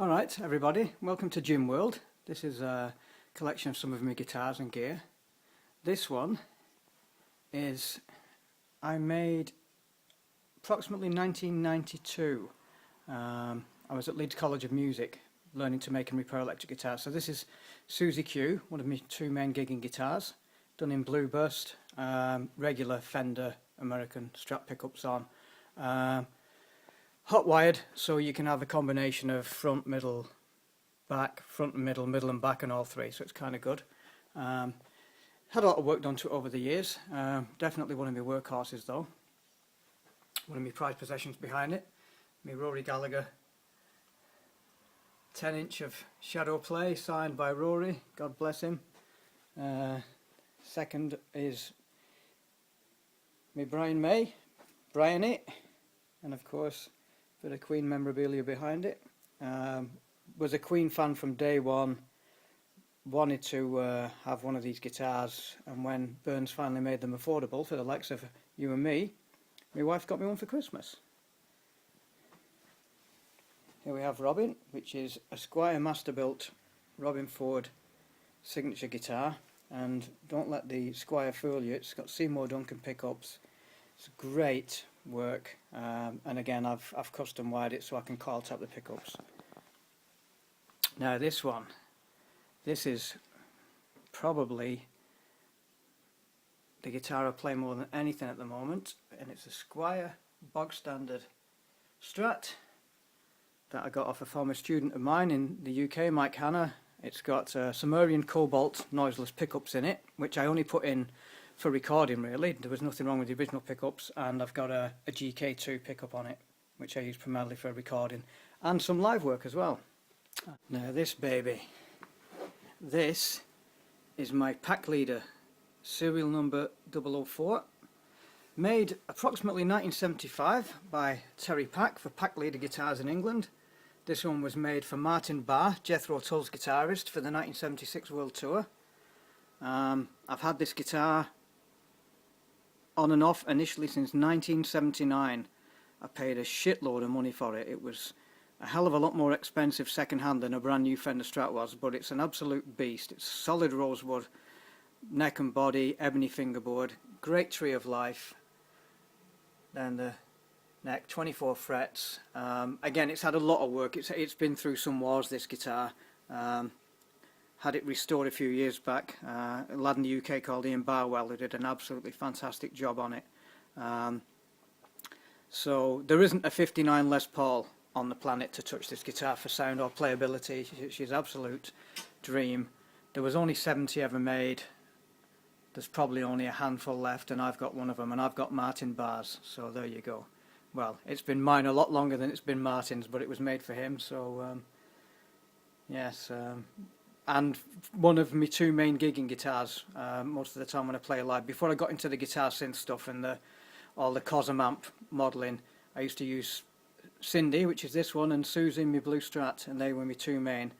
Alright everybody, welcome to Jimworld. This is a collection of some of my guitars and gear. This one is, I made approximately 1992. I was at Leeds College of Music learning to make and repair electric guitars. So this is Susie Q, one of my two main gigging guitars, done in blue burst, regular Fender American Strat pickups on. Hot wired, so you can have a combination of front, middle, back, front and middle and back, and all three, so it's kind of good. Had a lot of work done to it over the years. Definitely one of my workhorses though. One of my prized possessions behind it. My Rory Gallagher 10-inch of Shadow Play, signed by Rory, God bless him. Second is my Brian May, Brian It, and of course bit of Queen memorabilia behind it. Was a Queen fan from day one, wanted to have one of these guitars, and when Burns finally made them affordable for the likes of you and me, my wife got me one for Christmas. Here we have Robin, which is a Squier Masterbuilt Robin Ford signature guitar, and don't let the Squier fool you, it's got Seymour Duncan pickups. It's great work, and again I've custom wired it so I can coil tap the pickups. Now this one, this is probably the guitar I play more than anything at the moment, and it's a Squier bog standard Strat that I got off a former student of mine in the UK, Mike Hanna. It's got Sumerian Cobalt noiseless pickups in it, which I only put in for recording really. There was nothing wrong with the original pickups, and I've got a GK2 pickup on it, which I use primarily for recording and some live work as well. Now this baby, this is my Pack Leader serial number 004, made approximately 1975 by Terry Pack for Pack Leader Guitars in England. This one was made for Martin Barr, Jethro Tull's guitarist, for the 1976 World Tour. I've had this guitar on and off initially since 1979. I paid a shitload of money for it. It was a hell of a lot more expensive second hand than a brand new Fender Strat was, but it's an absolute beast. It's solid rosewood neck and body, ebony fingerboard, great tree of life. Then the neck, 24 frets. Again, it's had a lot of work. It's been through some wars, this guitar. Had it restored a few years back. A lad in the UK called Ian Barwell, who did an absolutely fantastic job on it. So there isn't a 59 Les Paul on the planet to touch this guitar for sound or playability. She's absolute dream. There was only 70 ever made. There's probably only a handful left, and I've got one of them, and I've got Martin Barr's, so there you go. Well, it's been mine a lot longer than it's been Martin's, but it was made for him, so yes. And one of my two main gigging guitars, most of the time when I play live. Before I got into the guitar synth stuff and all the Cosm amp modelling, I used to use Cindy, which is this one, and Susie, my blue Strat, and they were my two main.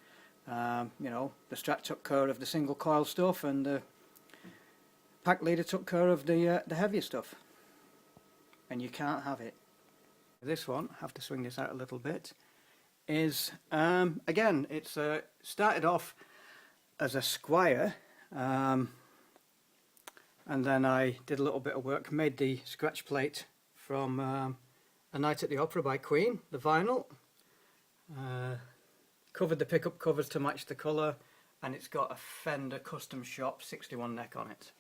You know, the Strat took care of the single coil stuff, and the Pack Leader took care of the heavier stuff. And you can't have it. This one, I have to swing this out a little bit, is, again, it's started off as a Squier, and then I did a little bit of work, made the scratch plate from A Night at the Opera by Queen, the vinyl, covered the pickup covers to match the colour, and it's got a Fender Custom Shop 61 neck on it.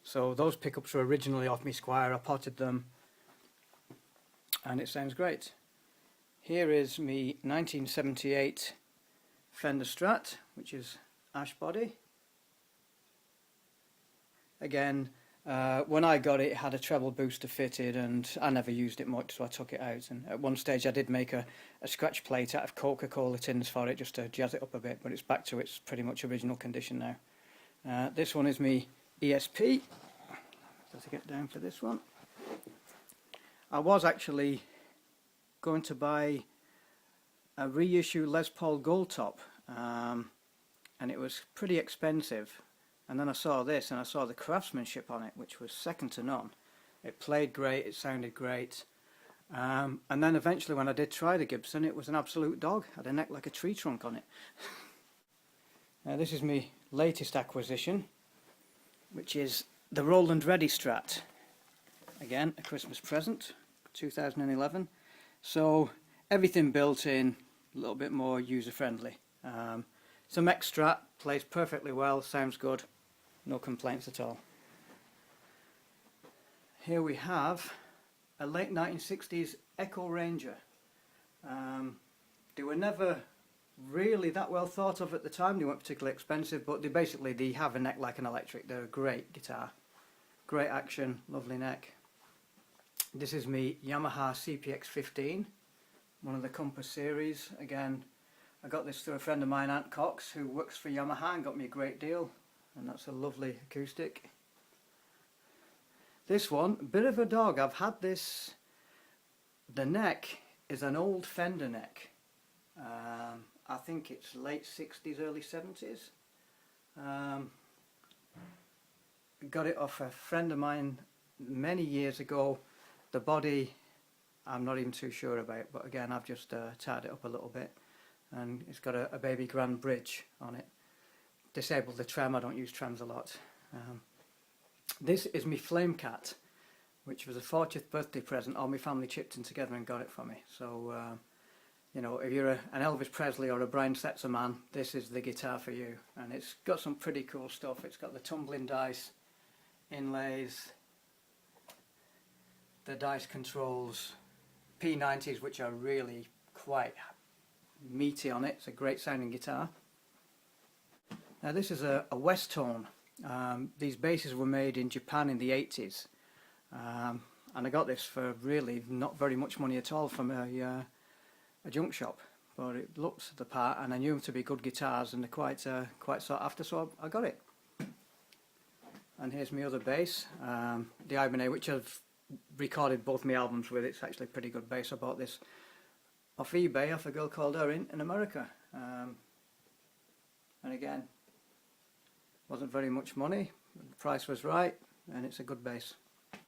So those pickups were originally off me Squier. I potted them, and it sounds great. Here is me 1978 Fender Strat, which is ash body. Again, when I got it, it had a treble booster fitted, and I never used it much, so I took it out. And at one stage I did make a scratch plate out of Coca-Cola tins for it, just to jazz it up a bit, but it's back to its pretty much original condition now. This one is me ESP. Let's get down for this one. I was actually going to buy a reissue Les Paul Gold Top, and it was pretty expensive, and then I saw this and I saw the craftsmanship on it, which was second to none. It played great, it sounded great, And then eventually when I did try the Gibson, it was an absolute dog. Had a neck like a tree trunk on it. This is my latest acquisition, which is the Roland Ready Strat. Again, a Christmas present, 2011. So everything built in, a little bit more user friendly. Some X Strat, plays perfectly well, sounds good, no complaints at all. Here we have a late 1960s Echo Ranger. They were never really that well thought of at the time. They weren't particularly expensive, but they have a neck like an electric. They're a great guitar, great action, lovely neck. This is my Yamaha CPX-15, one of the Compass series. Again, I got this through a friend of mine, Aunt Cox, who works for Yamaha, and got me a great deal, and that's a lovely acoustic. This one, a bit of a dog. I've had this, the neck is an old Fender neck. I think it's late 60s, early 70s. Got it off a friend of mine many years ago. The body, I'm not even too sure about, but again, I've just tied it up a little bit, and it's got a baby grand bridge on it. Disabled the trem. I don't use trems a lot. This is my Flame Cat, which was a 40th birthday present. All my family chipped in together and got it for me. So, you know, if you're an Elvis Presley or a Brian Setzer man, this is the guitar for you. And it's got some pretty cool stuff. It's got the tumbling dice, inlays, the dice controls, P90s, which are really quite meaty on it. It's a great sounding guitar. Now this is a West Tone. These basses were made in Japan in the 80s, and I got this for really not very much money at all from a junk shop, but it looked the part, and I knew them to be good guitars, and they're quite sought after, so I got it. And here's my other bass, the Ibanez, which I've recorded both my albums with. It's actually a pretty good bass. I bought this off eBay off a girl called Erin in America, and again, wasn't very much money, the price was right, and it's a good bass.